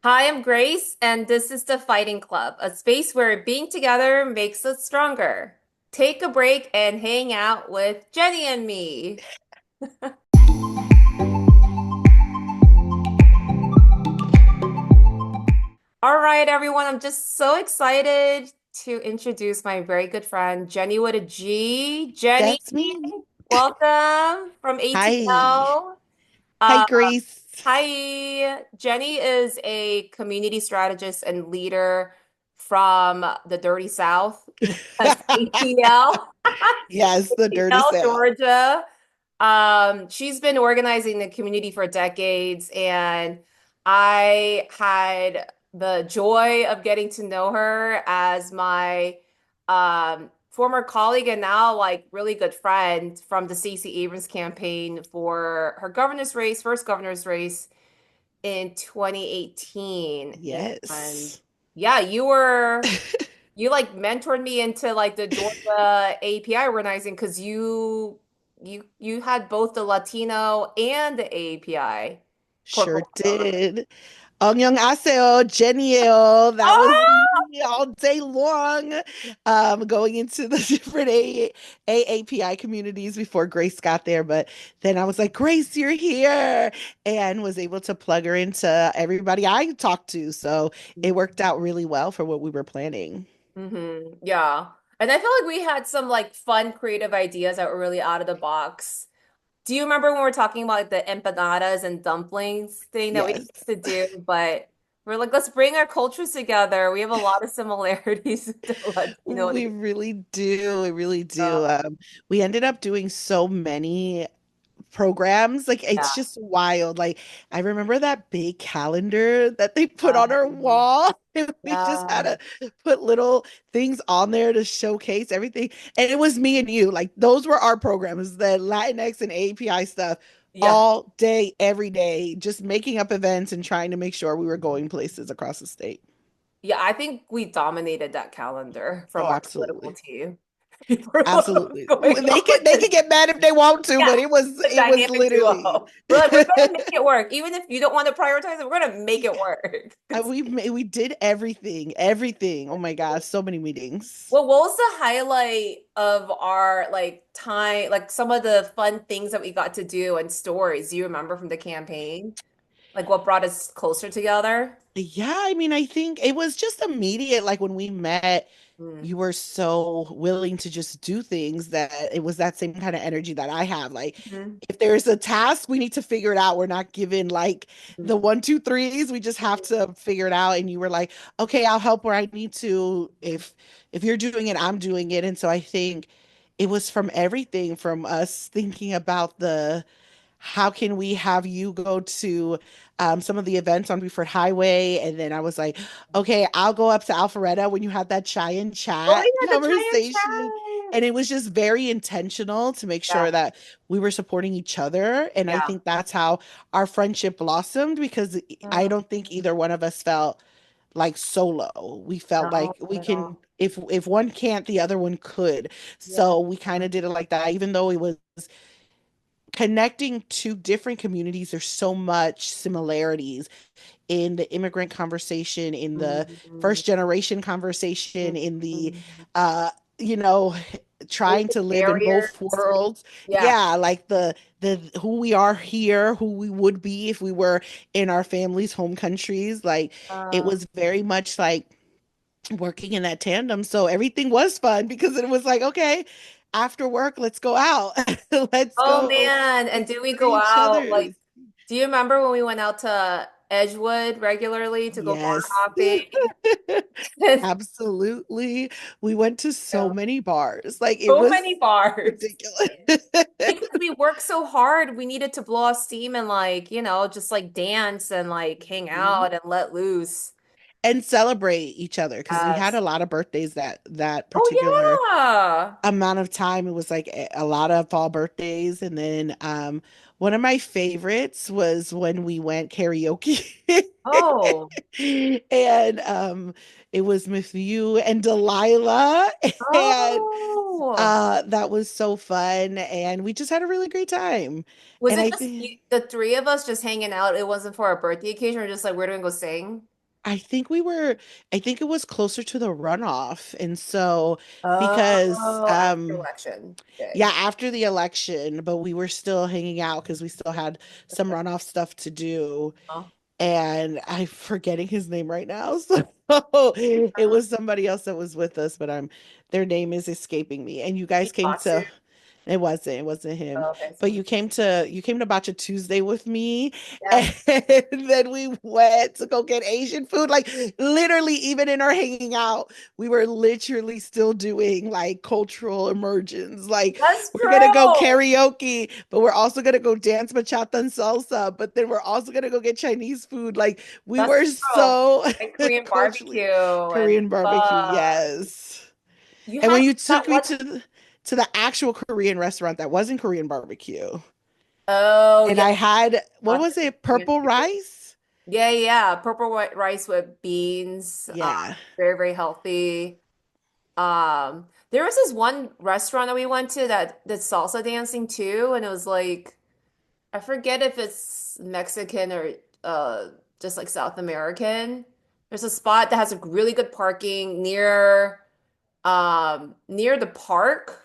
Hi, I'm Grace, and this is the Fighting Club, a space where being together makes us stronger. Take a break and hang out with Jenny and me. All right, everyone, I'm just so excited to introduce my very good friend, Jenny with a G. Jenny, That's me. welcome from Hi. ATL. Hi, Uh, Grace. Hi, Jenny is a community strategist and leader from the Dirty South. That's ATL. Yes, the dirty ATL, South. Georgia. She's been organizing the community for decades, and I had the joy of getting to know her as my former colleague and now like really good friend from the Stacey Abrams campaign for her governor's race, first governor's race in 2018. And Yes. yeah, you like mentored me into like the Georgia API organizing because you had both the Latino and the API Sure portfolio. did. 안녕하세요, Genny. That was Oh! me all day long, going into the different AAPI communities before Grace got there. But then I was like, Grace, you're here, and was able to plug her into everybody I talked to. So it worked out really well for what we were planning. Yeah. And I feel like we had some like fun creative ideas that were really out of the box. Do you remember when we were talking about like the empanadas and dumplings thing that we Yes. used to do? But we're like, let's bring our cultures together. We have a lot of similarities to Latino and We API. really do. We really do. We ended up doing so many programs. Like it's Yeah. just wild. Like I remember that big calendar that they put on our Um, wall. And we just had yeah. to put little things on there to showcase everything. And it was me and you. Like those were our programs, the Latinx and API stuff Yeah. all day, every day, just making up events and trying to make sure we were going places across the state. Yeah, I think we dominated that calendar from Oh, our political absolutely. team. For what was Absolutely. going They on. can get mad if they want to, Yeah, but it was the it was dynamic literally duo. We're like, we're gonna make it work. Even if you don't want to prioritize it, we're gonna make it work. we did everything, everything. Oh my gosh, so many meetings. Well, what was the highlight of our like time, like some of the fun things that we got to do and stories? Do you remember from the campaign? Like what brought us closer together? Yeah, I mean, I think it was just immediate. Like when we met, Mm. you were so willing to just do things that it was that same kind of energy that I have. Like Mhm. if there's a task, we need to figure it out. We're not given like the one, two, threes. We just have to figure it out. And you were like, okay, I'll help where I need to. If you're doing it, I'm doing it. And so I think it was from everything from us thinking about the how can we have you go to some of the events on Buford Highway? And then I was like, okay, I'll go up to Alpharetta when you had that chai and Oh chat yeah, the giant conversation. chat. And it was just very intentional to make sure Yeah, that we were supporting each other. And I yeah. think that's how our friendship blossomed because I Oh, don't think either one of us felt like solo. We felt no, like we not at can, all. if one can't, the other one could. Yeah. So we kind of did it like that, even though it was connecting to different communities. There's so much similarities in the immigrant conversation, in the Mhm. first generation conversation, in the Mhm. uh you know trying Language to live in both barriers. worlds. Yeah. Yeah, like the who we are here, who we would be if we were in our families' home countries. Like it Uh, was very much like working in that tandem. So everything was fun because it was like, okay, after work, let's go out. Let's oh go man. and And did we support go each out? Like, other's. do you remember when we went out to Edgewood regularly to go bar Yes. hopping? And Absolutely. We went to so yeah, many bars. Like it so was many bars. ridiculous. Because we worked so hard, we needed to blow off steam and like, just like dance and like hang Mhm. out and let loose. And celebrate each other because we had Yes. a lot of birthdays that Oh particular yeah. amount of time. It was like a lot of fall birthdays. And then one of my favorites was when we went karaoke. Oh. And it was with you and Delilah. And Oh. that was so fun. And we just had a really great time. Was And it I just think the three of us just hanging out? It wasn't for a birthday occasion. We're just like, we're gonna go sing. I think we were, I think it was closer to the runoff. And so because Oh, after election yeah, day. after the election, but we were still hanging out because we still had some runoff stuff to do. Oh, And I'm forgetting his name right now. So it was somebody else that was with us, but their name is escaping me. And you guys came Tatsu. to it wasn't him. Oh, okay, But so you came to Matcha Tuesday with me, yes. and then we went to go get Asian food. Like literally, even in our hanging out, we were literally still doing like cultural immersions. Like That's we're gonna go true. karaoke, but we're also gonna go dance bachata and salsa, but then we're also gonna go get Chinese food. Like we That's were true. so And Korean culturally barbecue and Korean barbecue, yes. you And had when you that took me one. to the actual Korean restaurant that wasn't Korean barbecue, Oh, and yeah. I had what Lots was of it? Korean Purple food. rice? Yeah, yeah. Purple white rice with beans. Yeah. Very, very healthy. There was this one restaurant that we went to that did salsa dancing too, and it was like I forget if it's Mexican or uh just like South American. There's a spot that has a really good parking near the park,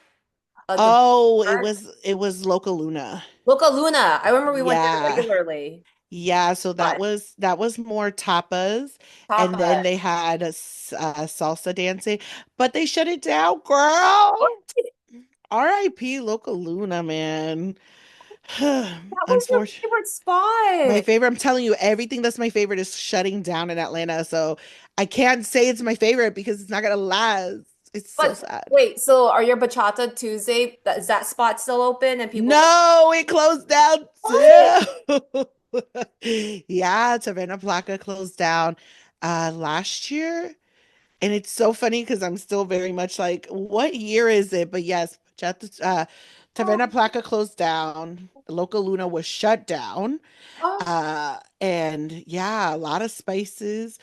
like the Oh, park. it was Loca Luna. Loca Luna. I remember we went there Yeah. regularly. Yeah, so But that was more tapas, and then Papa. they had salsa dancing, but they shut it down, girl. R.I.P. Loca Luna, man. That was your Unfortunately. favorite My spot. favorite, I'm telling you, everything that's my favorite is shutting down in Atlanta. So I can't say it's my favorite because it's not gonna last. It's so But sad. wait, so are your Bachata Tuesday, is that spot still open and people can No, it closed down what? too. Yeah, Taverna Placa closed down last year. And it's so funny because I'm still very much like, what year is it? But yes, Taverna Oh, Placa closed down. Local Luna was shut down. oh, And yeah, a lot of spices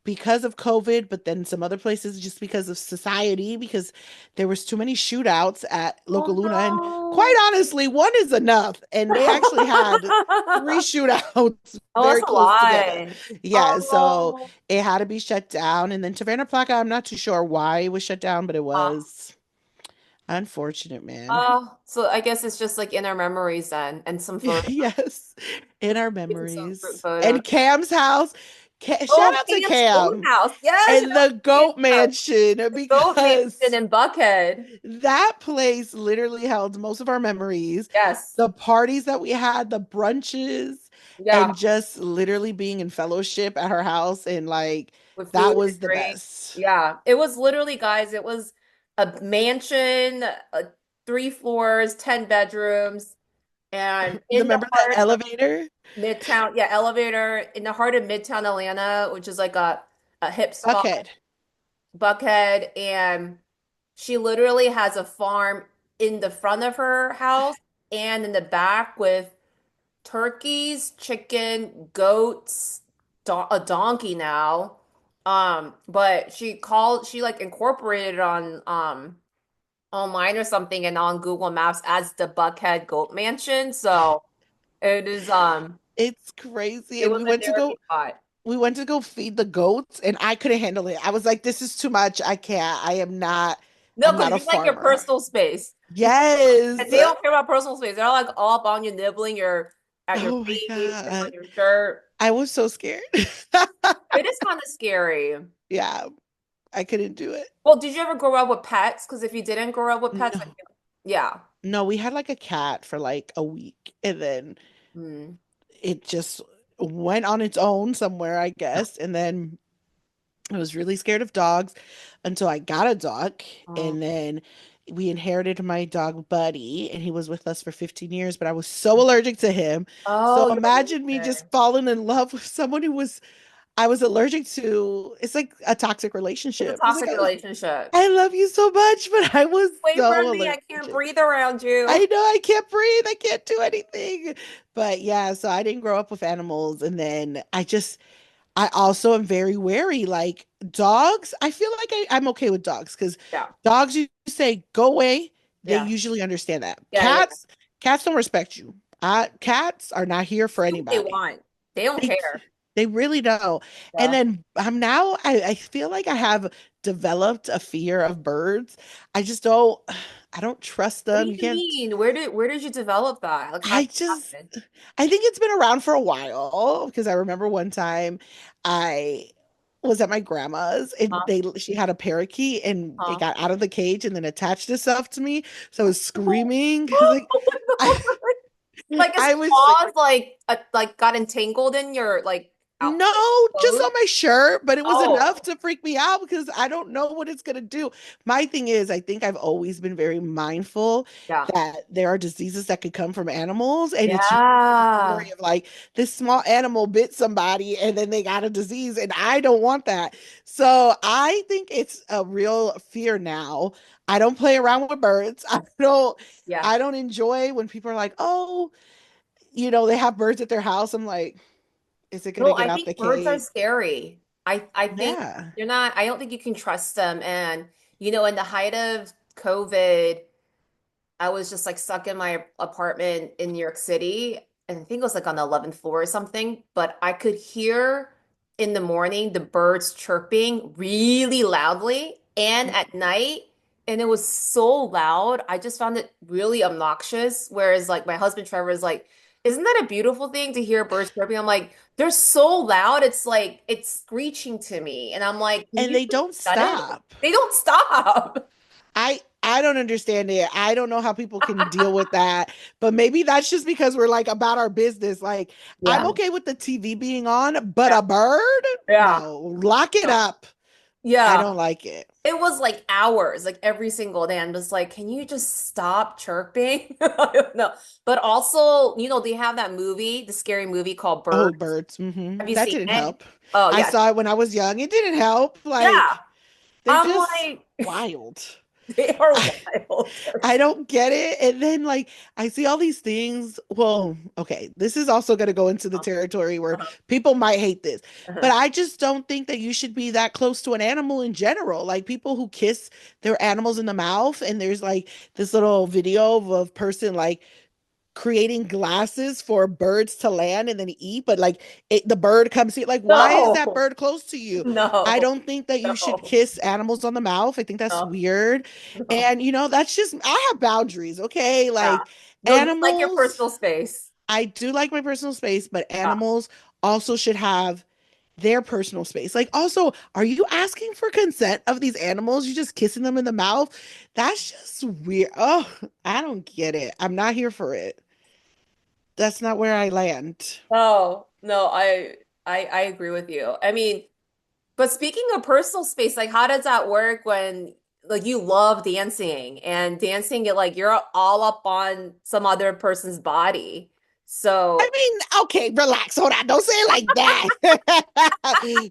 because of COVID, but then some other places just because of society, because there was too many shootouts at Local Luna. And quite oh honestly, one is enough. And they actually had three no. shootouts Oh, very that's a close together. lot. Yeah, so Oh, it had to be shut down. And then Taverna Placa, I'm not too sure why it was shut down, but it uh, was unfortunate, man. so I guess it's just like in our memories then, and some photos, Yes, in our even some fruit memories. photos. And Cam's house. Shout Oh, out to Cam's Food Cam House. Yes, you and know, the Cam's Goat House. Mansion The Goat Mansion because in Buckhead. that place literally held most of our memories. Yes. The parties that we had, the brunches, Yeah. and just literally being in fellowship at her house. And like, With that food and was the drink. best. Yeah, it was literally, guys, it was a mansion, 3 floors, 10 bedrooms, and in the Remember the heart of elevator? Midtown, yeah, elevator in the heart of Midtown Atlanta, which is like a hip spot, Buckhead. Buckhead, and she literally has a farm in the front of her house and in the back with turkeys, chicken, goats, a donkey now. But she like incorporated it on online or something and on Google Maps as the Buckhead Goat Mansion. So it is It's crazy. it And was a therapy spot. we went to go feed the goats and I couldn't handle it. I was like, this is too much. I can't. No, I'm because not a you like your farmer. personal space. You Yes. and they don't care about personal space. They're like all up on you, nibbling your at your Oh my feet and on God. your shirt. I was so scared. It is kind of scary. Yeah, I couldn't do it. Well, did you ever grow up with pets? Because if you didn't grow up with pets, like, No, yeah. no, we had like a cat for like a week and then Mm. it just went on its own somewhere, I guess. And then I was really scared of dogs until I got a dog. Oh, And then we inherited my dog Buddy, and he was with us for 15 years, but I was so allergic to him. So oh, you're imagine me allergic. just falling in love with someone who was I was allergic to. It's like a toxic It's a relationship. It's like toxic relationship. I love you so much, but I was Wait so from me, I can't allergic. breathe around you. I know I can't breathe. I can't do anything. But yeah, so I didn't grow up with animals. And then I also am very wary. Like dogs, I feel like I'm okay with dogs because Yeah, dogs, you say go away, they yeah, usually understand that. yeah, yeah. Cats don't respect you. Cats are not here for Do what they anybody. want. They don't They care. They really don't. And Yeah. then I'm now, I feel like I have developed a fear of birds. I just don't, I don't trust What do them. You you can't, mean? Where did you develop that? Like how I did it just, happen? I think it's been around for a while because I remember one time I was at my grandma's and Huh? she had a parakeet and it Huh? got out of the cage and then attached itself to me. So I was screaming. Like, I, Like his I was claws like got entangled in your like out like No, just clothes. on my shirt, but it was enough Oh, to freak me out because I don't know what it's going to do. My thing is, I think I've always been very mindful yeah. that there are diseases that could come from animals, and it's usually the Yeah. story of like this small animal bit somebody and then they got a disease, and I don't want that. So I think it's a real fear now. I don't play around with birds. Yeah. I don't enjoy when people are like, "Oh, they have birds at their house." I'm like, is it going to No, get I out the think birds are cage? scary. I think Yeah. you're not, I don't think you can trust them. And in the height of COVID, I was just like stuck in my apartment in New York City, and I think it was like on the 11th floor or something, but I could hear in the morning the birds chirping really loudly and at night, and it was so loud. I just found it really obnoxious. Whereas like my husband Trevor is like, isn't that a beautiful thing to hear birds chirping? I'm like, they're so loud, it's like it's screeching to me. And I'm like, can And you they just don't shut it? stop. They don't stop. I don't understand it. I don't know how people can deal with that. But maybe that's just because we're like about our business. Like I'm Yeah. okay with the TV being on, but Yeah. a bird? Yeah. No. Lock it up. I Yeah. don't like it. It was like hours, like every single day. I'm just like, can you just stop chirping? I don't know. But also, they have that movie, the scary movie called Oh, Birds. birds. Have you That seen didn't it? help. Oh, I yeah. saw it when I was young. It didn't help. Yeah. Like they're I'm just like, wild. they are wild. I don't get it. And then like I see all these things. Well, okay, this is also going to go into the territory where Uh-huh. people might hate this. But Uh-huh. I just don't think that you should be that close to an animal in general. Like people who kiss their animals in the mouth and there's like this little video of a person like creating glasses for birds to land and then eat, but like the bird comes here. Like, why is that No, bird close to you? I no, don't think that you should no, kiss animals on the mouth. I think that's no, weird. no. And that's just I have boundaries, okay? Yeah. Like No, you like your animals, personal space. I do like my personal space, but Yeah. animals also should have their personal space. Like, also, are you asking for consent of these animals? You just kissing them in the mouth? That's just weird. Oh, I don't get it. I'm not here for it. That's not where I land. Oh, no, I agree with you. I mean, but speaking of personal space, like how does that work when like you love dancing and dancing it like you're all up on some other person's body. I So, mean, okay, relax. Hold on. Don't say it like that.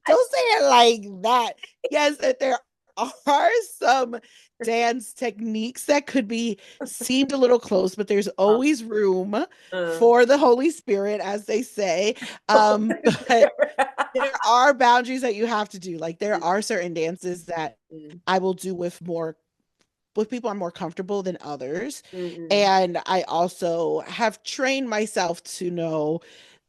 Don't say it like that. Yes, that there are some dance techniques that could be seemed a little close, but there's uh, always room uh, for the Holy Spirit, as they say. But there are boundaries that you have to do. Like there are certain dances that mm, I will do with people I'm more comfortable than others. mm, And I also have trained myself to know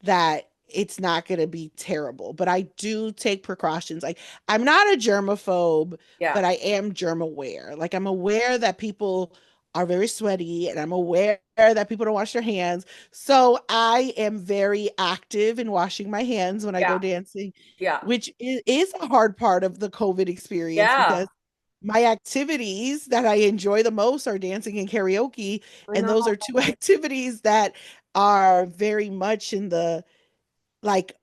that it's not going to be terrible, but I do take precautions. Like I'm not a germaphobe, yeah, but I am germ aware. Like I'm aware that people are very sweaty and I'm aware that people don't wash their hands. So I am very active in washing my hands when I go yeah, dancing, yeah, which is a hard part of the COVID experience yeah. because my activities that I enjoy the most are dancing and karaoke. I And those know. are two activities that are very much in the like,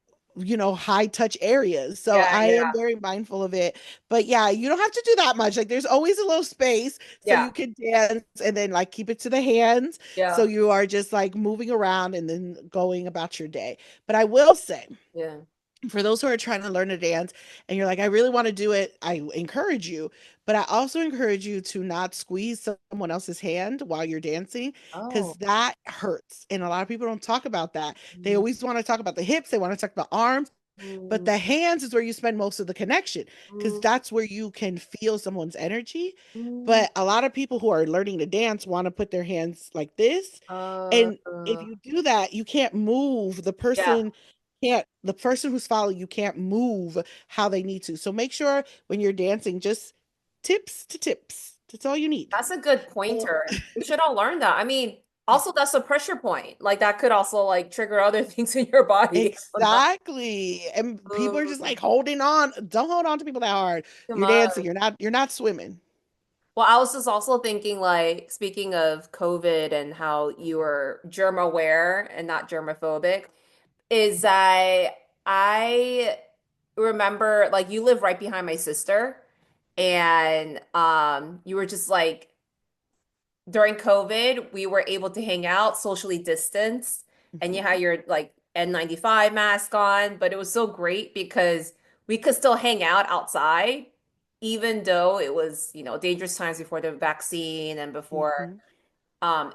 high touch areas. So Yeah, I am yeah, very mindful of it. But yeah, you don't have to do that much. Like there's always a little space so yeah, you can dance and then like keep it to the hands. So yeah, you are just like moving around and then going about your day. But I will say, yeah. for those who are trying to learn to dance and you're like, I really want to do it, I encourage you. But I also encourage you to not squeeze someone else's hand while you're dancing because Oh. that hurts. And a lot of people don't talk about that. They Mm, always want to talk about the hips, they want to talk about the arms, but mm, the hands is where you spend most of the connection because mm, that's where you can feel someone's energy. mm. But a lot of people who are learning to dance want to put their hands like this. Uh, And if uh, you do that, you can't move the yeah, person. can't, the person who's following you can't move how they need to. So make sure when you're dancing, just tips to tips. That's all you need. That's a good Or pointer. We should all learn that. I mean, also that's a pressure point. Like that could also like trigger other things in your body. exactly. And people are just Ooh, like holding on. Don't hold on to people that hard. too You're dancing. much. You're not swimming. Well, I was just also thinking, like, speaking of COVID and how you were germ aware and not germophobic, is I remember like you live right behind my sister, and you were just like during COVID, we were able to hang out socially distanced, and you Mhm. had your like N95 mask on, but it was so great because we could still hang out outside, even though it was, dangerous times before the vaccine and before Mhm.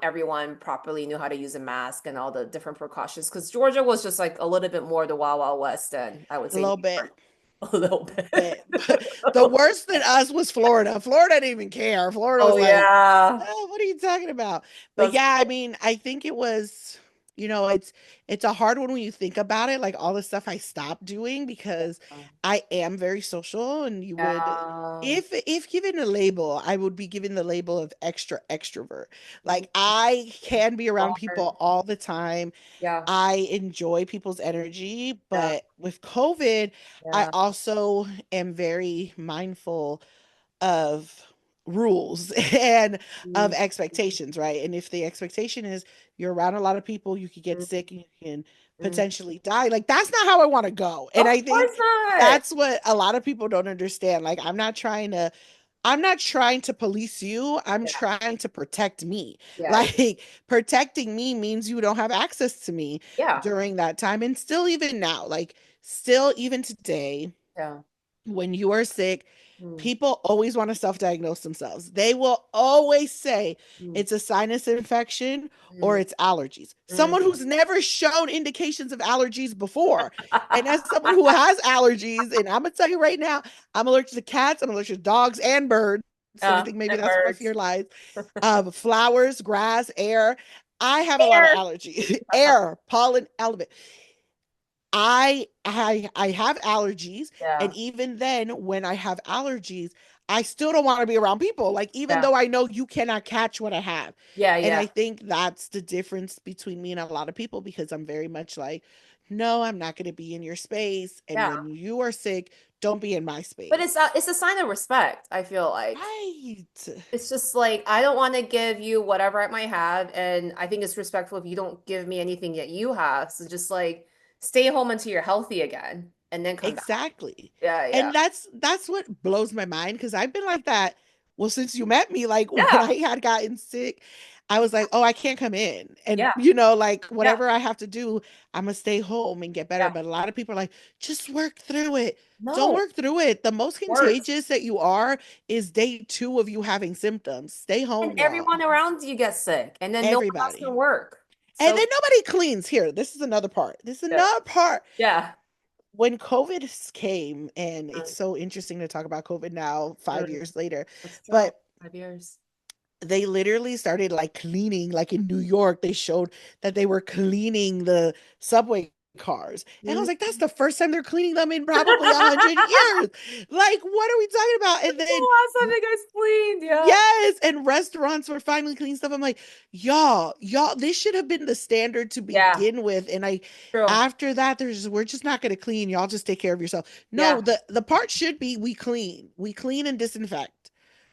everyone properly knew how to use a mask and all the different precautions. Because Georgia was just like a little bit more the Wild Wild West than I would A say New little bit. York. A little bit. Bit. But the worst than us was Florida. Florida didn't even care. Florida was Oh like, yeah. oh, what are you talking about? But That's yeah, I mean, I think it was, it's a hard one when you think about it, like all the stuff I stopped doing because I am very social and you would yeah. if given a label, I would be given the label of extra extrovert. Like I can be around Hard. people all the time. Yeah. I enjoy people's energy, Yeah. but with COVID, I Yeah. also am very mindful of rules and of Mm, expectations, right? And if the expectation is you're around a lot of people, you could get mm, sick and you can mm. potentially die. Like that's not how I want to go. And Of I course think not. that's what a lot of people don't understand. Like I'm not trying to police you. I'm Yeah. trying to protect me. Yeah. Like protecting me means you don't have access to me Yeah. during that time. And still even now, like still even today, Yeah. when you are sick, Mm, people always want to self-diagnose themselves. They will always say mm, it's a sinus infection or mm, it's allergies. mm. Someone who's never shown indications of allergies before. And as someone who has allergies, and I'm gonna tell you right now, I'm allergic to cats, I'm allergic to dogs and birds. And I think maybe And that's where my birds. fear lies. Flowers, grass, air. I have a lot of Air. allergies. Air, pollen, element. I have allergies, and Yeah. even then when I have allergies, I still don't want to be around people. Like even Yeah. though I know you cannot catch what I have. Yeah. And Yeah. I think that's the difference between me and a lot of people because I'm very much like, no, I'm not going to be in your space. And Yeah. when you are sick, don't be in my But space. it's a sign of respect, I feel like. Right. It's just like I don't want to give you whatever I might have, and I think it's respectful if you don't give me anything that you have. So just like stay home until you're healthy again, and then come back. Exactly. Yeah, yeah, And that's what blows my mind because I've been like that. Well, since you met me, like when yeah, I had gotten sick, I was like, oh, I can't come in. And, yeah, like yeah, whatever I have to do, I'm going to stay home and get better. yeah. But a lot of people are like, just work through it. Don't No, work through it. The most worse. contagious that you are is day two of you having symptoms. Stay And home, everyone y'all. around you gets sick, and then no one else Everybody. can work. And So then nobody cleans here. This is another part. This is yeah, another part yeah. when COVID came, and it's Mm, so interesting to talk about COVID now, 5 years later, that's true. but 5 years. they literally started like cleaning, like in New York, they showed that they were cleaning the subway cars. And I was Mhm. like, that's the first time they're cleaning them in probably 100 years. Like, what are we talking about? And then Oh, last time you guys cleaned, yeah, yes, and restaurants were finally cleaning stuff. I'm like, y'all, this should have been the standard to yeah, begin with. And true. after that, we're just not going to clean. Y'all just take care of yourself. No, Yeah. the part should be we clean and disinfect.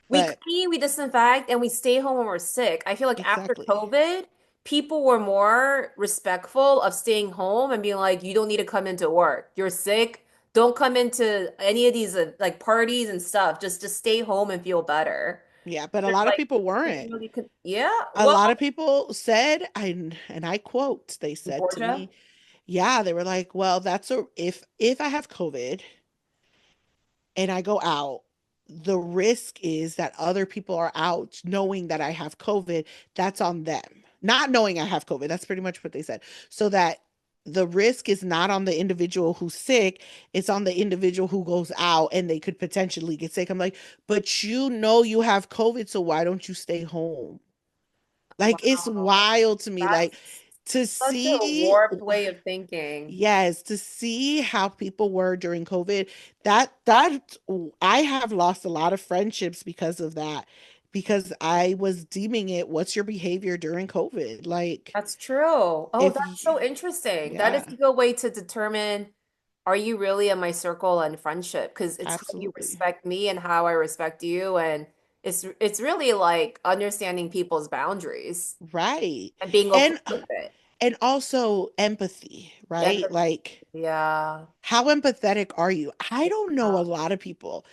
We But clean, we disinfect, and we stay home when we're sick. I feel like after exactly, COVID, people were more respectful of staying home and being like, you don't need to come into work. You're sick. Don't come into any of these like parties and stuff. Just stay home and feel better. yeah. But a There's lot of like people weren't. people really could, yeah. A Well, lot of people said, and I quote, they in said to Georgia, me, yeah, they were like, well, that's a if I have COVID and I go out, the risk is that other people are out knowing that I have COVID. That's on them. Not knowing I have COVID. That's pretty much what they said. So that the risk is not on the individual who's sick, it's on the individual who goes out and they could potentially get sick. I'm like, but you have COVID, so why don't you stay home? Like it's wow, wild to me. that's Like to Such a see, warped way of thinking. yes, to see how people were during COVID, that I have lost a lot of friendships because of that, because I was deeming it, what's your behavior during COVID? Like, That's true. Oh, if that's you, so interesting. That is yeah, a good way to determine, are you really in my circle and friendship? Because it's how you absolutely. respect me and how I respect you. And it's really like understanding people's boundaries Right. and being okay And with it. and also empathy, right? Empathy. Like, Yeah. how empathetic are you? I don't know Yeah. a lot of people.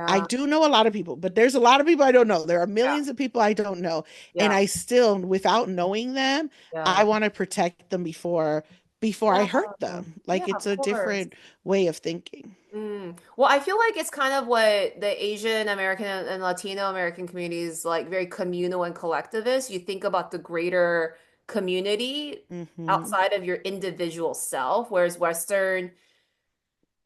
I Yeah. do know a lot of people, but there's a lot of people I don't know. There are Yeah. millions of people I don't know. And Yeah. I still, without knowing them, I Yeah. want to protect them before I hurt Yeah. them. Yeah, Like, it's of a course. different way of thinking. Mm. Well, I feel like it's kind of what the Asian American and Latino American communities like very communal and collectivist. You think about the greater community Hmm. outside of your individual self, whereas Western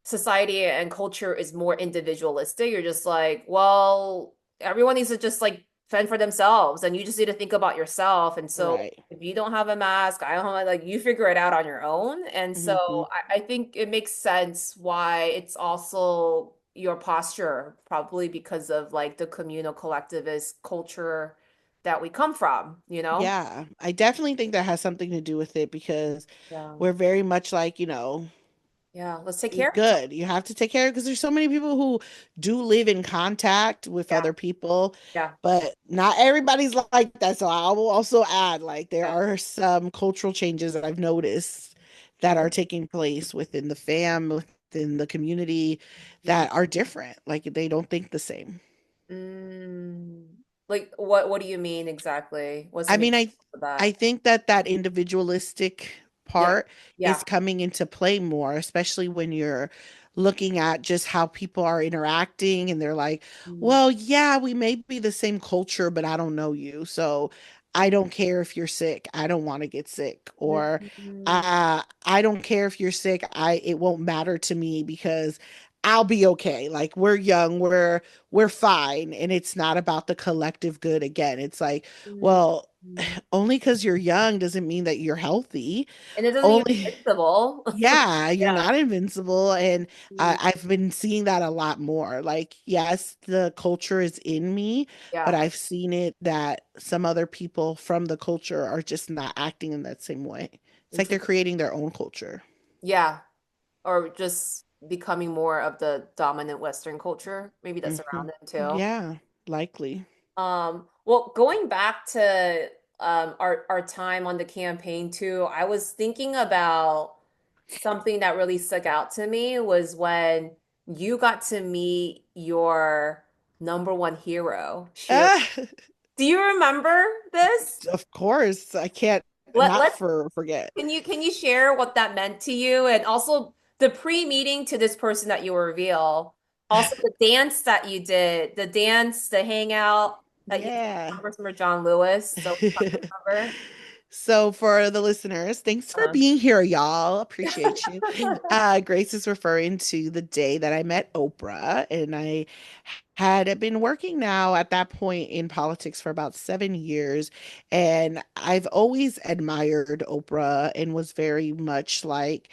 society and culture is more individualistic. You're just like, well, everyone needs to just like fend for themselves and you just need to think about yourself. And so Right. if you don't have a mask, I don't have like you figure it out on your own. And so Hmm. I think it makes sense why it's also your posture, probably because of like the communal collectivist culture that we come from, you know? Yeah, I definitely think that has something to do with it because Yeah. we're very much like, Yeah. Let's take eat care of each other. good. You have to take care of, because there's so many people who do live in contact with Yeah. other people, Yeah. but not everybody's like that. So I will also add, like, there Yeah. are some cultural changes that I've noticed that True. are taking place within the fam, within the community, Mm. that are different. Like, they don't think the same. Mm. Like what do you mean exactly? What's I an mean, example I of I that? think that that individualistic Yeah. part is Yeah. coming into play more, especially when you're looking at just how people are interacting and they're like, Mm. well, yeah, we may be the same culture, but I don't know you. So I don't care if you're sick. I don't want to get sick. Or Mm. I don't care if you're sick. It won't matter to me because I'll be okay. Like, we're young, we're fine. And it's not about the collective good again. It's like, Mm. well, only because you're young doesn't mean that you're healthy. And it doesn't mean you're Only, invincible. yeah, you're Yeah. not invincible. And Mm. I've been seeing that a lot more. Like, yes, the culture is in me, but Yeah. I've seen it that some other people from the culture are just not acting in that same way. It's like they're Interesting. creating their own culture. Yeah. Or just becoming more of the dominant Western culture. Maybe that's Hmm. around it too. Yeah, likely. Well, going back to our time on the campaign too, I was thinking about something that really stuck out to me was when you got to meet your number one hero, Shero. Ah, Do you remember this? of course, I can't Let not let's forget. can you share what that meant to you and also the pre-meeting to this person that you will reveal, also the dance that you did, the dance, the hangout that you did Yeah. with Congressman John Lewis. So remember? So for the listeners, thanks for Uh, being here, y'all. Appreciate you. Grace is referring to the day that I met Oprah, and I had been working now at that point in politics for about 7 years. And I've always admired Oprah and was very much like,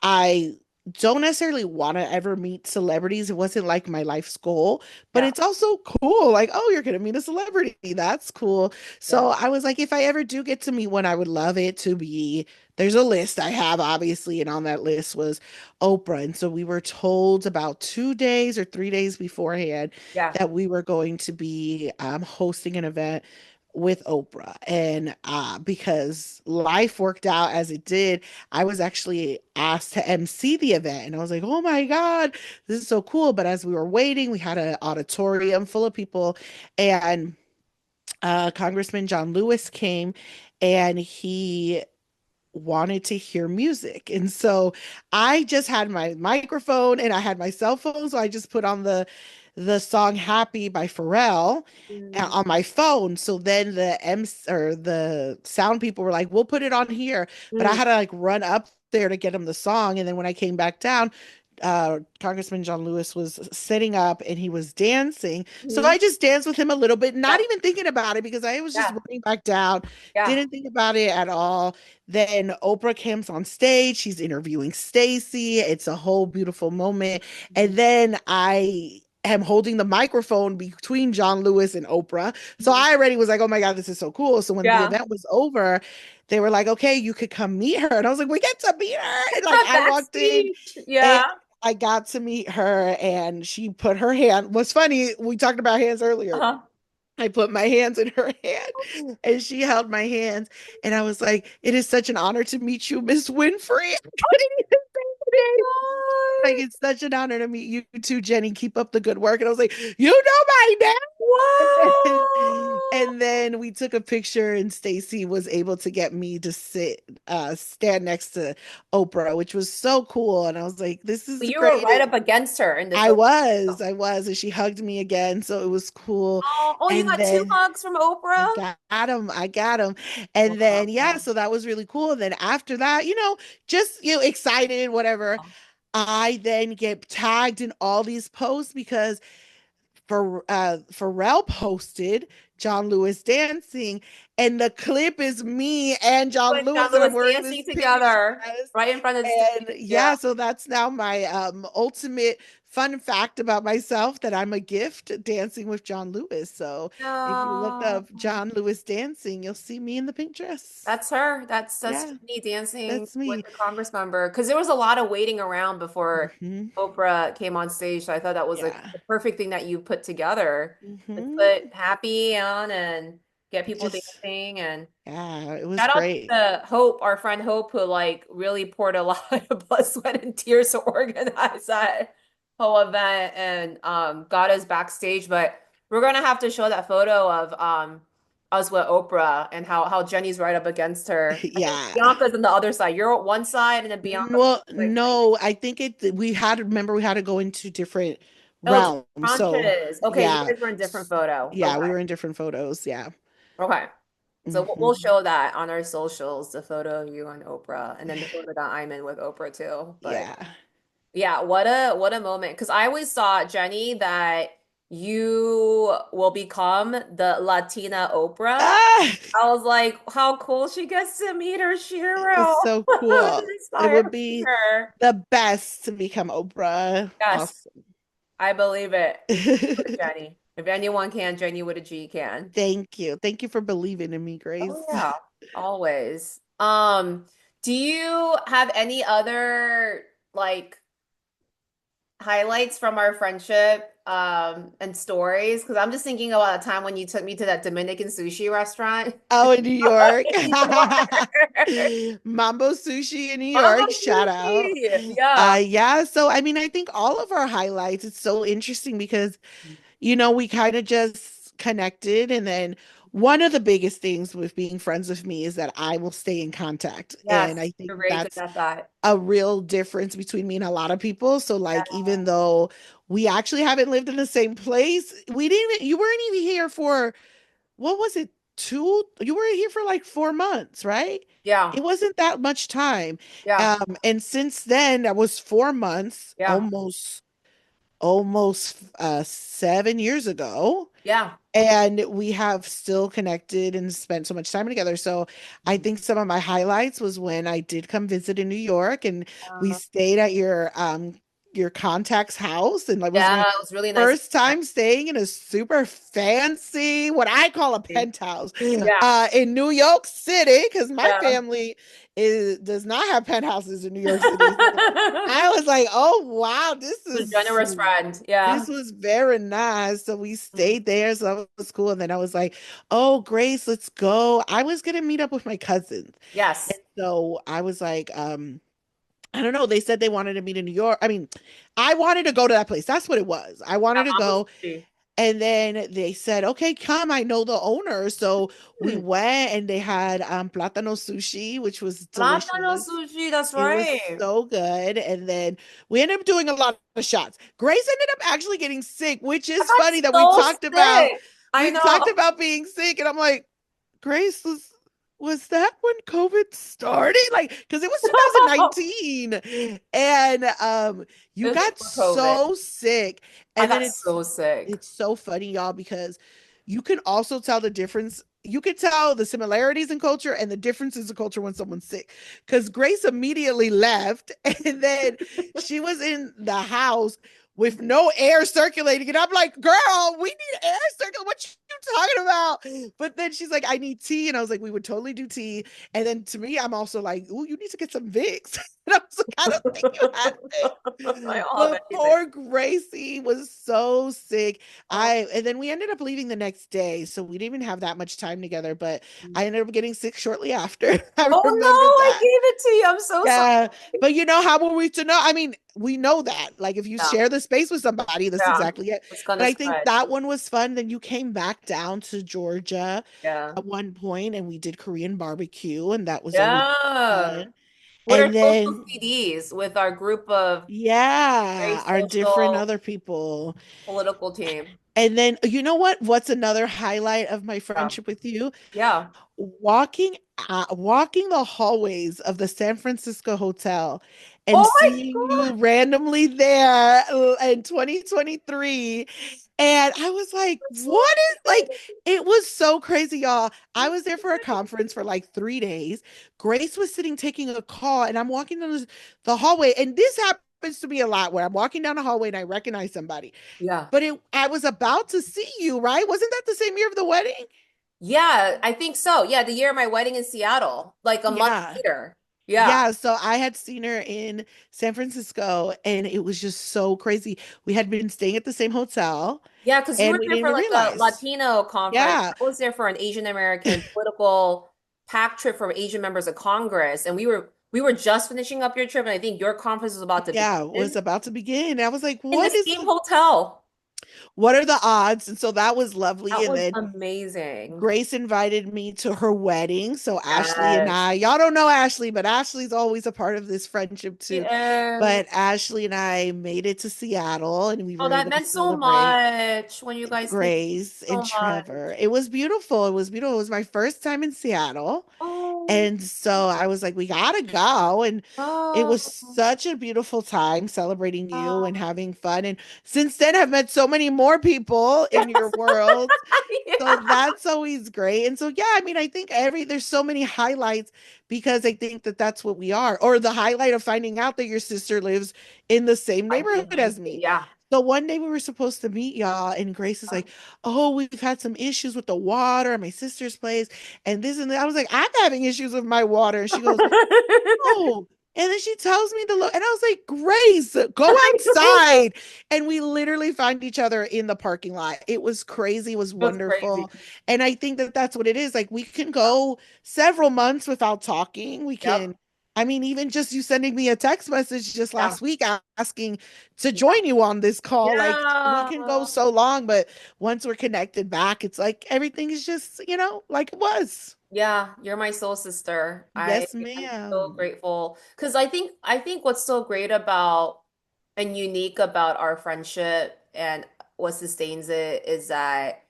I don't necessarily want to ever meet celebrities. It wasn't like my life's goal, but yeah, it's also cool. Like, oh, you're going to meet a celebrity. That's cool. yeah, So I was like, if I ever do get to meet one, I would love it to be. There's a list I have, obviously, and on that list was Oprah. And so we were told about 2 days or 3 days beforehand yeah, that we were going to be hosting an event with Oprah. And because life worked out as it did, I was actually asked to MC the event. And I was like, oh my God, this is so cool. But as we were waiting, we had an auditorium full of people. And Congressman John Lewis came, and he wanted to hear music. And so I just had my microphone and I had my cell phone. So I just put on the song Happy by Pharrell mm, on my phone. So then the sound people were like, we'll put it on here. But I mm, had to like run up there to get him the song. And then when I came back down, Congressman John Lewis was sitting up and he was dancing. So Mhm. I just danced with him a little bit, not Yeah, even thinking about it because I was just yeah, running back down, yeah. didn't think about it at all. Then Oprah comes on stage, she's interviewing Stacey. It's a whole beautiful moment. Mhm. And then I am holding the microphone between John Lewis and Oprah. So Mhm. I already was like, oh my God, this is so cool. So when the Yeah. event was over, they were like, okay, you could come meet her. And I was like, we get to meet her. And like I walked in Backstage. Yeah. and I got to meet her and she put her hand. What's funny, we talked about hands earlier. Uh-huh. I put my hands in her hand and she held my hands. And I was like, it is such an honor to meet you, Miss Winfrey. Like, Oh it's such an honor to meet you too, Jenny. Keep up the good work. And I was like, you know my name. my And then we took a picture and Stacy was able to get me to stand next to Oprah, which was so cool. And I was like, this is God. You were great. right up against her in the I photo. was, I was, and she hugged me again. So it was cool. Oh, you And got two then hugs from I Oprah? got him. I got him. And then, yeah, Wow. so that was really cool. And then after that, just, excited, whatever. I then get tagged in all these posts because Pharrell posted John Lewis dancing, and the clip is me and John With John Lewis, and I'm Lewis wearing this dancing pink together dress. right in front of the stage. And Yeah. yeah, so that's now my ultimate fun fact about myself that I'm a gift dancing with John Lewis. So if you look No. up John Lewis dancing, you'll see me in the pink dress. That's her. That's Yeah, Jenny dancing that's with me. the Congress member. Because there was a lot of waiting around before Hmm. Oprah came on stage. So I thought that was like Yeah. the perfect thing that you put together to Hmm. put Happy on and get people Just, dancing. And yeah, it was shout out great. to Hope, our friend Hope, who like really poured a lot of blood, sweat, and tears to organize that whole event and got us backstage. But we're gonna have to show that photo of us with Oprah and how Jenny's right up against her. And then Yeah. Bianca's on the other side. You're on one side and then Bianca's Well, like no, I think remember we had to go into different oh, realms. So tranches. Okay, you yeah. guys were in different photo. Yeah, Okay. we were in different photos. Yeah. Okay. So we'll Hmm. show that on our socials, the photo of you and Oprah, and then the photo that I'm in with Oprah too. But Yeah. yeah, what a moment. Because I always thought, Jenny, that you will become the Latina Oprah. Ah, I was like, how cool she gets to meet her shero. it's so To cool. It inspire would be her. the best to become Oprah. Yes, Awesome. I believe it. Jenny. If anyone can, Jenny with a G can. Thank you. Thank you for believing in me, Oh Grace. yeah, always. Do you have any other like highlights from our friendship and stories? Because I'm just thinking about a time when you took me to that Dominican sushi restaurant Oh, in New York. in New York. Mambo Sushi in New Mama York. Shout out. sushi. Yeah. Yeah, so I mean, I think all of our highlights, it's so interesting because, we kind of just connected. And then one of the biggest things with being friends with me is that I will stay in contact. And Yes, I think you're very good that's at that. a real difference between me and a lot of people. So, Yeah. like, even though we actually haven't lived in the same place, you weren't even here for what was it? You were here for like 4 months, right? Yeah. It wasn't that much time. Yeah. And since then, that was 4 months, Yeah. almost 7 years ago. Yeah. And we have still connected and spent so much time together. So I Mhm. think some of my highlights was when I did come visit in New York and we Uh, stayed at your contact's house. And that was my yeah, it was really nice. first time staying in a super fancy, what I call a penthouse, Yeah. in New York City, because my Yeah. family does not have penthouses in New York City. So I was like, oh wow, The generous friend. this Yeah. was very nice. So we Mhm. stayed there. So that was cool. And then I was like, oh, Grace, let's go. I was gonna meet up with my cousins. And Yes. so I was like, I don't know. They said they wanted to meet in New York. I mean, I wanted to go to that place. That's what it was. I Yeah, wanted to Mama go. sushi. And then they said, okay, come. I know the owner. So we Hmm. went and they had plátano sushi, which was Plátano delicious. sushi, that's It was right. so good. And then we ended up doing a lot of shots. Grace ended up actually getting sick, which I is got funny that so sick. I we talked know. about being sick. And I'm like, Grace was. was that when COVID started? Like, because it was 2019, and It you was got before COVID. so sick, I and then got so sick. it's so funny, y'all, because you can also tell the difference. You can tell the similarities in culture and the differences in culture when someone's sick. Because Grace immediately left, and then she was in the house with no air circulating. And I'm like, girl, we need air circulating. What you talking about? But then she's like, I need tea. And I was like, we would totally do tea. And then to me, I'm also like, oh, you need to get some Vicks. And I was like, I don't think you have I it. don't have But anything. poor Gracie was so sick. Oh, And then we ended up leaving the next day. So we didn't even have that much time together. But I ended up getting sick shortly after. I oh remember no, I that. gave it to you. I'm so sorry. Yeah, but you know, how were we to know? I mean, we know that. Like, if you Yeah, share the space with somebody, that's yeah. exactly it. It's But gonna I think spread. that one was fun. Then you came back down to Georgia Yeah. at one point, and we did Korean barbecue, and that was always Yeah. fun. What are And social then, CDs with our group of very yeah, our different social other people. political team? And then, you know what? What's another highlight of my Yeah. friendship with you? Yeah. Walking walking the hallways of the San Francisco hotel and Oh my seeing God. you randomly there in 2023, and I was like, I'm so what is, like, excited. it was so crazy, y'all. I I'm was so there for a excited. conference for like 3 days. Grace was sitting taking a call, and I'm walking down the hallway, and this happens to me a lot where I'm walking down the hallway and I recognize somebody. Yeah. But I was about to see you, right? Wasn't that the same year of the wedding? Yeah, I think so. Yeah, the year of my wedding in Seattle, like a month Yeah. later. Yeah. Yeah, so I had seen her in San Francisco, and it was just so crazy. We had been staying at the same hotel, Yeah, because you and were we there didn't for even like a realize. Latino conference. Yeah. I was there for an Asian American political pack trip for Asian members of Congress, and we were just finishing up your trip, and I think your conference was about to Yeah, was begin about to begin. I was like, in the same hotel. what are the odds? And so that was lovely. That And was then amazing. Grace invited me to her wedding. So Ashley and Yes. y'all don't know Ashley, but Ashley's always a part of this friendship too. Yes. But Ashley and I made it to Seattle, and we Oh, were that able to meant so celebrate much when you guys came. Grace and So much. Trevor. It was beautiful. It was beautiful. It was my first time in Seattle. Oh, And so I was like, we gotta go. And it was oh, such a beautiful time celebrating you and oh. having fun. And since then, I've met so many more people in your Yes. world. So Yeah. that's always great. And so, yeah, I mean, I think there's so many highlights because I think that that's what we are. Or the highlight of finding out that your sister lives in the same I did neighborhood like as it. me. Yeah. So one day we were supposed to meet y'all, and Grace is like, "Oh, we've had some issues with the water at my sister's place, and this and that." I was like, "I'm having issues with my water," and she goes, "Oh." And then she tells me and I was like, "Grace, go I know. outside." And we literally find each other in the parking lot. It was crazy. It was That's crazy. wonderful. And I think that that's what it is. Like, we can go several months without talking. We Yep. can, I mean, even just you sending me a text message just Yeah. last week asking to Yeah. join you on this call. Like, we Yeah. can go so long, but once we're connected back, it's like everything is just, like it was. Yeah. You're my soul sister. Yes, I'm so ma'am. grateful because I think what's so great about and unique about our friendship and what sustains it is that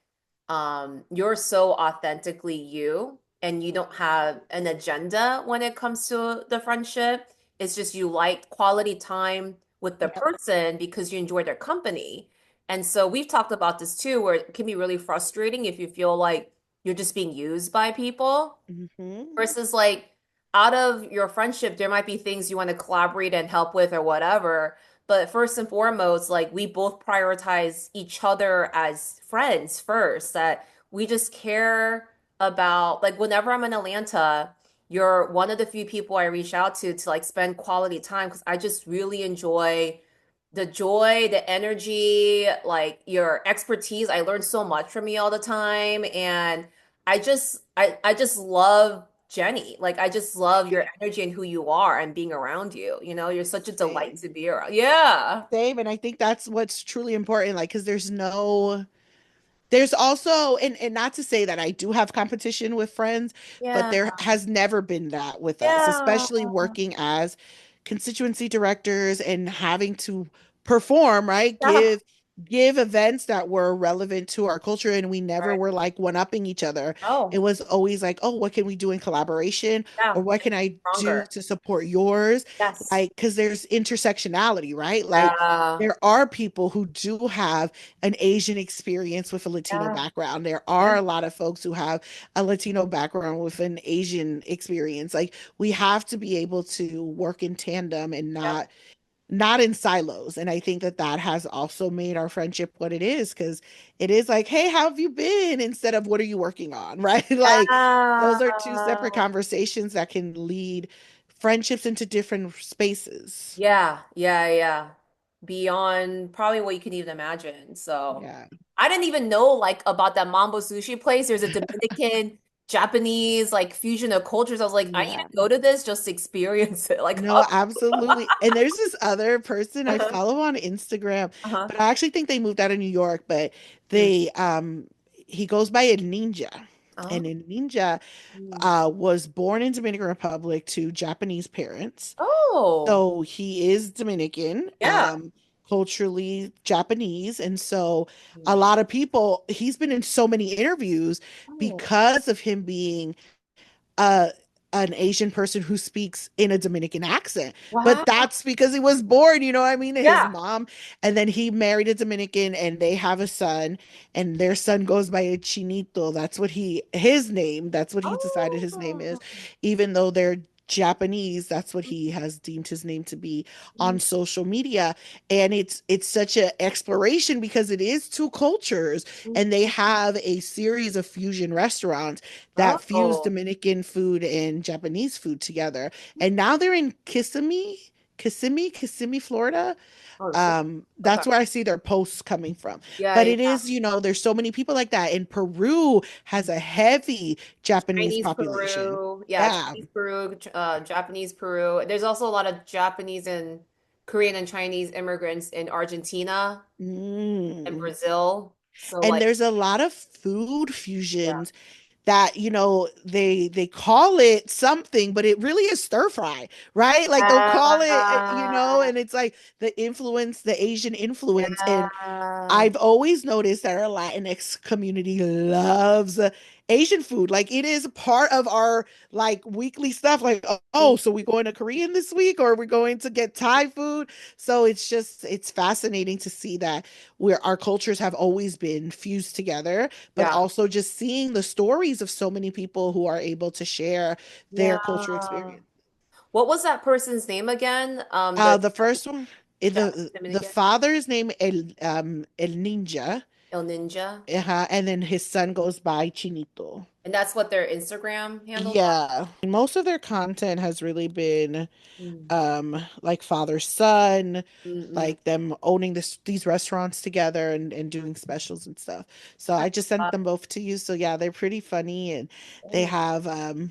you're so authentically you and you don't have an agenda when it comes to the friendship. It's just you like quality time with the Yep. person because you enjoy their company. And so we've talked about this too, where it can be really frustrating if you feel like you're just being used by people Hmm. versus like out of your friendship, there might be things you want to collaborate and help with or whatever. But first and foremost, like we both prioritize each other as friends first, that we just care about, like whenever I'm in Atlanta, you're one of the few people I reach out to like spend quality time because I just really enjoy the joy, the energy, like your expertise. I learn so much from you all the time. And I just love Jenny. Like I just love your energy and who you are and being around you. You're such a delight Same. to be around. Yeah. Same. And I think that's what's truly important. Like, because there's also, and not to say that I do have competition with friends, but Yeah. there has never been that with us, Yeah. especially working as constituency directors and having to perform, right? Yeah. give events that were relevant to our culture, and we never Right. were like one-upping each other. It Oh, was always like, oh, what can we do in collaboration, yeah. or what Make can it I do stronger. to support yours? Yes. Like, because there's intersectionality, right? Like, Yeah. there are people who do have an Asian experience with a Latino Yeah. background. There Yeah. are a lot of folks who have a Latino background with an Asian experience. Like, we have to be able to work in tandem and Yeah. not in silos. And I think that that has also made our friendship what it is, because it is like, hey, how have you been? Instead of what are you working on? Right? Like, those are two separate Yeah. conversations that can lead friendships into different spaces. Yeah, yeah, yeah. Beyond probably what you can even imagine. So Yeah. I didn't even know like about that Mambo sushi place. There's a Dominican, Japanese like fusion of cultures. I was like, I need to Yeah. go to this just to experience it. Like, No, absolutely. And there's this other person I uh-huh, follow on Instagram, uh-huh. but I actually think they moved out of New York, but Mm. they he goes by a ninja. Oh, And a ninja mm. was born in Dominican Republic to Japanese parents. Oh, So he is Dominican, yeah. culturally Japanese. And so a Mm. lot of people, he's been in so many interviews Oh, because of him being uh an Asian person who speaks in a Dominican accent. But wow. that's because he was born, you know what I mean? His Yeah. mom, and then he married a Dominican and they have a son, and their son goes by a Chinito. That's what his name, that's what he decided his name is, Oh. even though they're Japanese, that's what he has deemed his name to be on social media. And it's such an exploration because it is two cultures, and they have a series of fusion restaurants that fuse Oh. Dominican food and Japanese food together. And now they're in Kissimmee, Florida. Oh, shit. Okay. That's where I see their posts coming from. Yeah, But yeah. it is, there's so many people like that. And Peru has a heavy Japanese Chinese population. Peru. Yeah, Yeah. Chinese Peru, Japanese Peru. There's also a lot of Japanese and Korean and Chinese immigrants in Argentina and Mm. Brazil. So And like, there's a lot of food yeah. fusions that they call it something, but it really is stir fry, right? Like they'll call it Uh, and it's like the Asian influence. And yeah. I've always noticed that our Latinx community loves Asian food. Like, it is part of our like weekly stuff. Like, oh, so we going to Korean this week, or we're going to get Thai food. So it's fascinating to see that where our cultures have always been fused together, but Yeah. also just seeing the stories of so many people who are able to share their cultural Yeah. experience. What was that person's name again? The The first one, the Dominican father's name El Ninja. El Ninja. And then his son goes by Chinito. And that's what their Instagram handles Yeah. And most of their content has really been are. Mm. like father son, Mm-mm. like them owning these restaurants together and doing specials and stuff. So I just sent them both to you. So yeah, they're pretty funny, and they Oh, have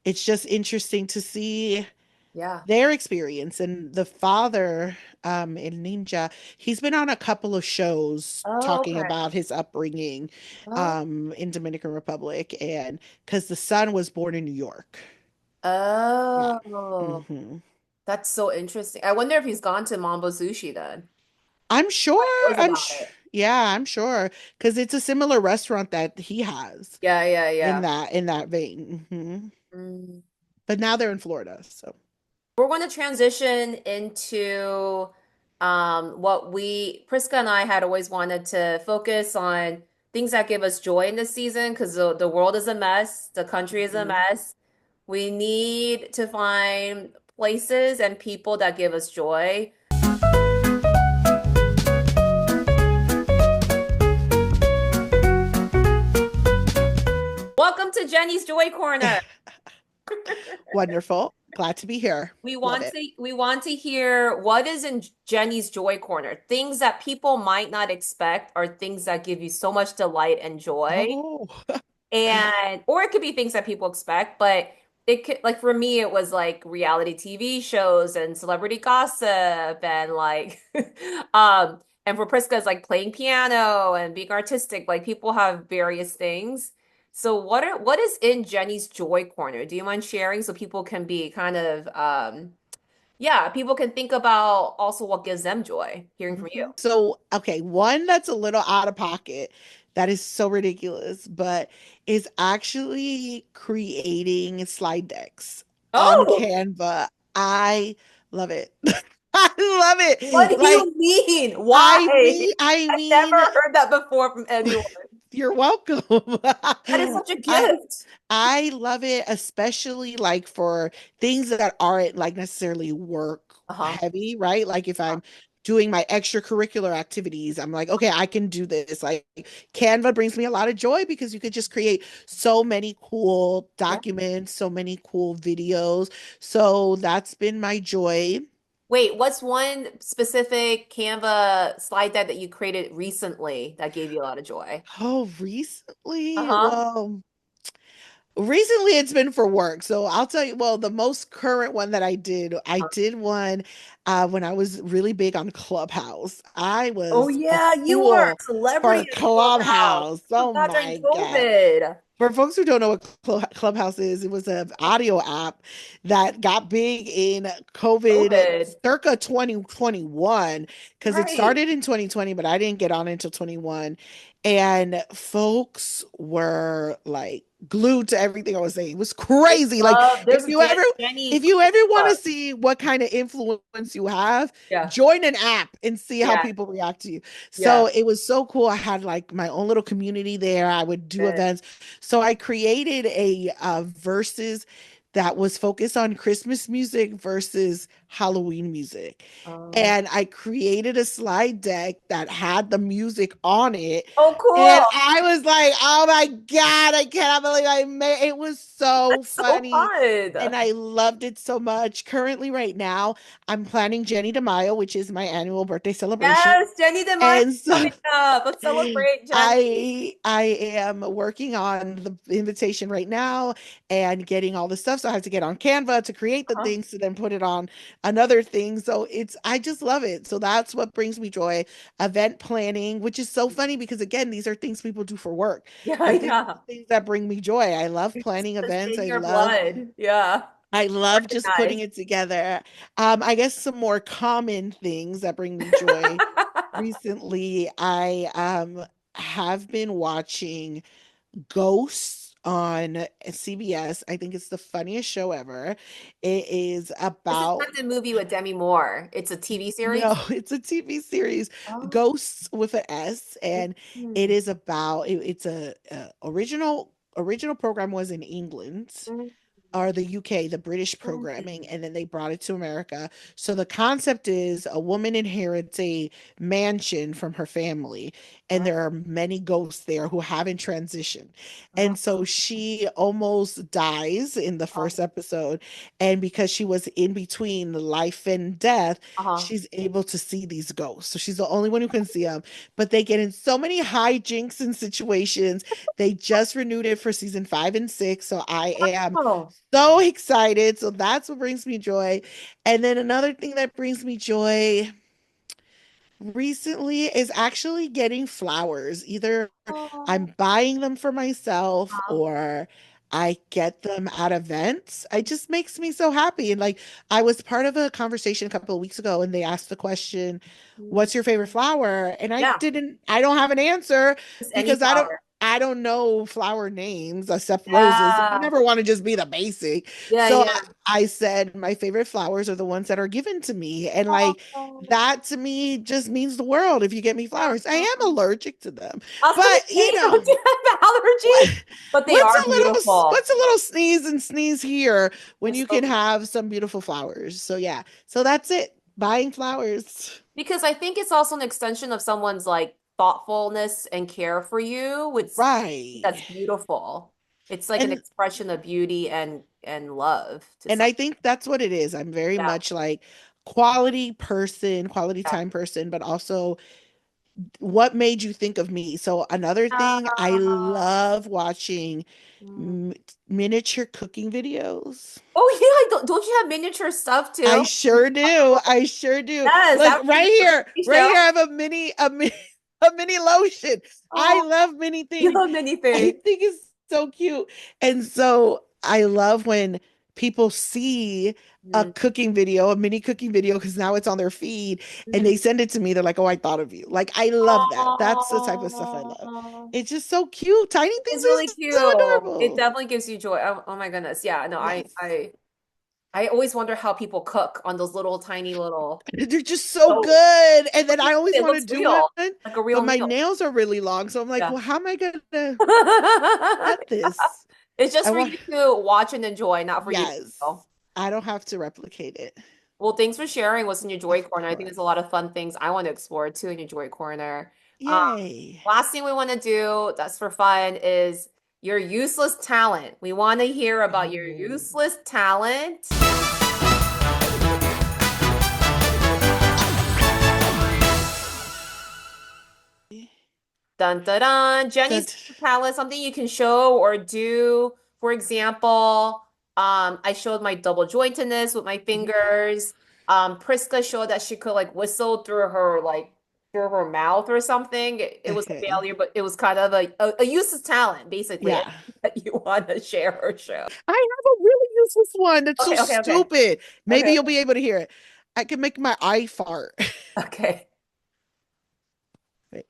it's just interesting to see yeah. their experience. And the father in Ninja, he's been on a couple of shows Oh, talking okay. about his upbringing Oh. in Dominican Republic, and because the son was born in New York. Yeah. Oh, Hmm. that's so interesting. I wonder if he's gone to Mambo Sushi then. I'm sure. Knows about it. Yeah, I'm sure, because it's a similar restaurant that he has Yeah, yeah, in yeah. that vein. Mm. But now they're in Florida, so. We're going to transition into what Priska and I had always wanted to focus on things that give us joy in this season because the world is a mess, the country is a Mhm. mess. We need to find places and people that give us joy. Welcome to Jenny's Joy Corner. Wonderful. Glad to be here. We Love want it. to we want to hear what is in Jenny's Joy Corner. Things that people might not expect are things that give you so much delight and joy. Oh. And or it could be things that people expect, but it could like for me it was like reality TV shows and celebrity gossip and like and for Priska it's like playing piano and being artistic. Like people have various things. So what is in Jenny's Joy Corner? Do you mind sharing so people can be kind of Yeah, people can think about also what gives them joy hearing from you. So, okay, one that's a little out of pocket, that is so ridiculous, but is actually creating slide decks on Oh, Canva. I love it. I love what it. do Like, you mean? Why? I I've mean, never heard that before from anyone. you're welcome. That is such a I gift. I love it, especially like for things that aren't like necessarily work Uh-huh. heavy, right? Like if I'm doing my extracurricular activities, I'm like, okay, I can do this. Like Canva brings me a lot of joy because you could just create so many cool Yeah. documents, so many cool videos. So that's been my joy. Wait, what's one specific Canva slide deck that you created recently that gave you a lot of joy? Oh, recently, Uh-huh. well, recently it's been for work. So I'll tell you, well, the most current one that I did one when I was really big on Clubhouse. I Oh was a yeah, you are fool a celebrity for in Clubhouse. Clubhouse. I Oh forgot during my God. COVID. For folks who don't know what Clubhouse is, it was an audio app that got big in COVID COVID. circa 2021 because it Right. started in 2020, but I didn't get on until 21. And folks were like glued to everything I was saying. It was I crazy. Like love if there's you ever Jenny if you ever want to Club. see what kind of influence you have, Yeah. join an app and see how Yeah. people react to you. Yeah. So it was so cool. I had like my own little community there. I would do Good. events. So I created a verses that was focused on Christmas music versus Halloween music. Um, And I created a slide deck that had the music on it. oh, And cool. I was like, oh my God, I cannot believe I made it. Was so That's so funny. And fun. I loved it so much. Currently, right now, I'm planning Jenny DeMaio, which is my annual birthday celebration. Yes, Jenny the Mime And so coming up. Let's celebrate Jenny. I am working on the invitation right now and getting all the stuff. So I have to get on Canva to create the Uh-huh. things to then put it on another thing. So it's I just love it. So that's what brings me joy. Event planning, which is so funny because again, these are things people do for work, Yeah, but these are yeah. the things that bring me joy. I love planning It's events. in your blood. Yeah. I love just putting Organized. it together. I guess some more common things that bring me joy. Recently, I have been watching Ghosts on CBS. I think it's the funniest show ever. It is This is about not the movie with Demi Moore. It's a TV no, series. it's a TV series, Oh. Ghosts with an S, and it Mhm. is about it's a original program was in England Mhm. or the UK, the British programming, and then they brought it to America. So the concept is a woman inherits a mansion from her family, and Uh, there are many ghosts there who haven't transitioned. uh, And so she almost dies in the uh, first episode. And because she was in between life and death, uh-huh. she's able to see these ghosts. So she's the only one who can see them. But they get in so many hijinks and situations. They just renewed it for season 5 and 6. So I am Oh. so excited. So that's what brings me joy. And then another thing that brings me joy recently is actually getting flowers. Either Oh. I'm buying them for myself Uh, or I get them at events. It just makes me so happy. And like I was part of a conversation a couple of weeks ago and they asked the question, mm, what's your favorite flower? And yeah, I don't have an answer just any because flower. I don't know flower names except roses. I Yeah. never want to just be the basic. Yeah, So yeah. I said my favorite flowers are the ones that are given to me. And like Oh. that to me just means the world if you get me flowers. I am allergic to them. I was gonna But say, you know, don't you have allergies? what But they are what's beautiful. a little sneeze and sneeze here They're when you can so have some beautiful flowers. So yeah. So that's it. Buying flowers. because I think it's also an extension of someone's like thoughtfulness and care for you, which Right. that's beautiful. It's like an And expression of beauty and love to and some. I think that's what it is. I'm very Yeah, much like quality person, quality yeah. time person, but also what made you think of me? So another thing, I Ah. love watching Mm. m miniature cooking videos. Oh yeah, don't you have miniature stuff I too? sure do. I sure do. Yes, Look, that would be a TV right show. here, I have a mini, a mini lotion. I Oh, love mini you things. love many I things. think it's so cute. And so I love when people see a Mm. cooking video, a mini cooking video, because now it's on their feed and they Mhm. send it to me. They're like, oh, I thought of you. Like, I love that. That's the type of stuff I love. Oh, It's just so cute. Tiny things it's really are so cute. It adorable. definitely gives you joy. Oh, oh my goodness. Yeah, no, I, Yes. I, I always wonder how people cook on those little tiny little. They're just so Oh, good. And then I always it want to looks do one, real, like a but real my meal. nails are really long. So I'm like, Yeah. well, how am I gonna cut this? It's just I for want, you to watch and enjoy, not for you to yes, feel. I don't have to replicate it. Well, thanks for sharing what's in your joy Of corner. I think there's a course. lot of fun things I want to explore too in your joy corner. Um, Yay. last thing we want to do that's for fun is your useless talent. We want to hear about your Oh. useless talent. Dun dun dun. Jenny's That, talent, something you can show or do. For example, I showed my double jointedness with my fingers. Priska showed that she could like whistle through her mouth or something. It was a failure, but it was kind of a useless talent, basically, yeah. that you want to share or show. I have a really useless one that's so Okay, okay, okay. stupid. Okay, Maybe you'll be able to hear it. I can make my eye fart. okay. Wait,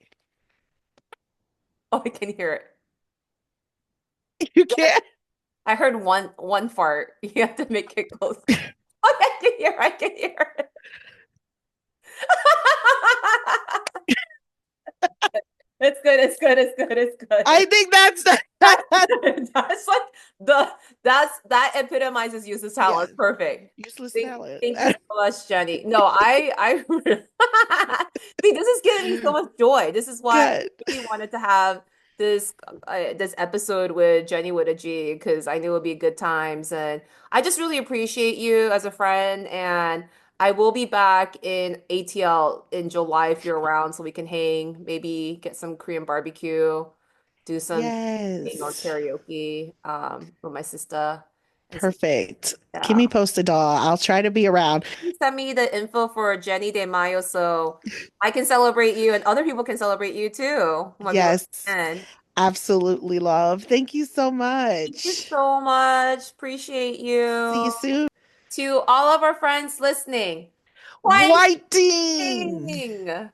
Oh, I can hear it. you can't? I heard one fart. You have to make it close. Oh, I can hear, I can hear it. It's good. It's good. It's good. It's I good. think that's That's that. that's like that epitomizes useless talent. Yes. Perfect. Useless Thank, talent. thank you so much, Jenny. No, see, this is giving me so much joy. This is why I Good. really wanted to have this episode with Jenny with a G because I knew it would be good times, and I just really appreciate you as a friend. And I will be back in ATL in July if you're around, so we can hang, maybe get some Korean barbecue, do some or Yes. karaoke with my sister and some Perfect. Keep yeah. me posted, doll. I'll try to be around. Send me the info for Jenny de Mayo so I can celebrate you and other people can celebrate you too. Might be like, Yes. man, Absolutely, love. Thank you so thank you much. so much. Appreciate See you. you soon. To all of our friends listening, Whiting. fighting!